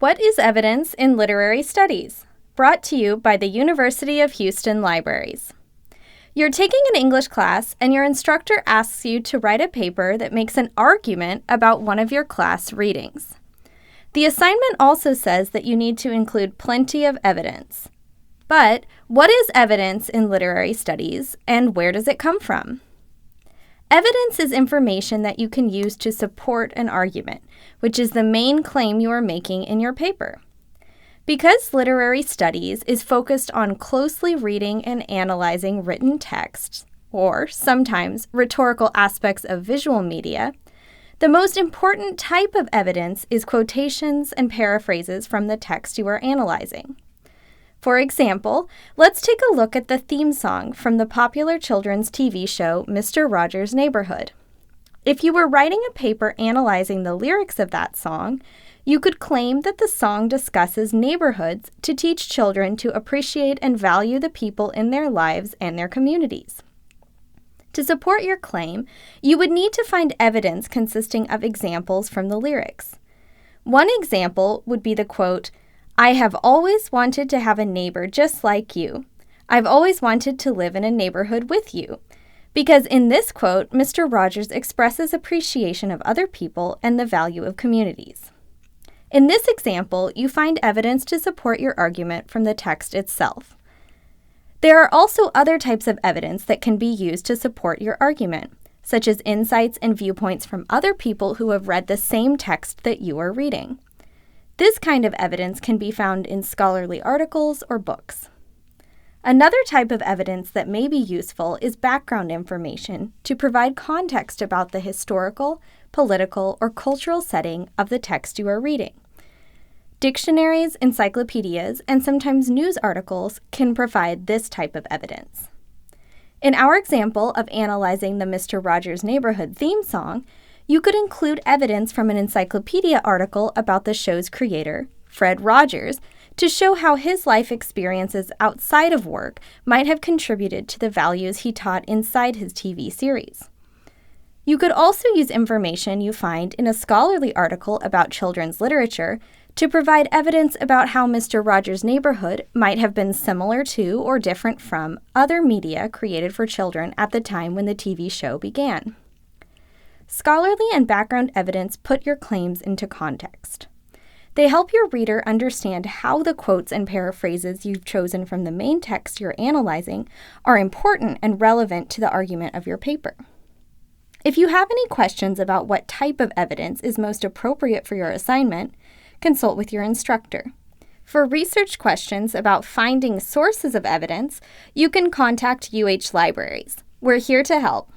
What is evidence in literary studies? Brought to you by the University of Houston Libraries. You're taking an English class and your instructor asks you to write a paper that makes an argument about one of your class readings. The assignment also says that you need to include plenty of evidence. But what is evidence in literary studies and where does it come from? Evidence is information that you can use to support an argument, which is the main claim you are making in your paper. Because literary studies is focused on closely reading and analyzing written texts, or sometimes rhetorical aspects of visual media, the most important type of evidence is quotations and paraphrases from the text you are analyzing. For example, let's take a look at the theme song from the popular children's TV show Mr. Rogers' Neighborhood. If you were writing a paper analyzing the lyrics of that song, you could claim that the song discusses neighborhoods to teach children to appreciate and value the people in their lives and their communities. To support your claim, you would need to find evidence consisting of examples from the lyrics. One example would be the quote, "I have always wanted to have a neighbor just like you. I've always wanted to live in a neighborhood with you." Because in this quote, Mr. Rogers expresses appreciation of other people and the value of communities. In this example, you find evidence to support your argument from the text itself. There are also other types of evidence that can be used to support your argument, such as insights and viewpoints from other people who have read the same text that you are reading. This kind of evidence can be found in scholarly articles or books. Another type of evidence that may be useful is background information to provide context about the historical, political, or cultural setting of the text you are reading. Dictionaries, encyclopedias, and sometimes news articles can provide this type of evidence. In our example of analyzing the Mr. Rogers' Neighborhood theme song, you could include evidence from an encyclopedia article about the show's creator, Fred Rogers, to show how his life experiences outside of work might have contributed to the values he taught inside his TV series. You could also use information you find in a scholarly article about children's literature to provide evidence about how Mr. Rogers' Neighborhood might have been similar to or different from other media created for children at the time when the TV show began. Scholarly and background evidence put your claims into context. They help your reader understand how the quotes and paraphrases you've chosen from the main text you're analyzing are important and relevant to the argument of your paper. If you have any questions about what type of evidence is most appropriate for your assignment, consult with your instructor. For research questions about finding sources of evidence, you can contact UH Libraries. We're here to help.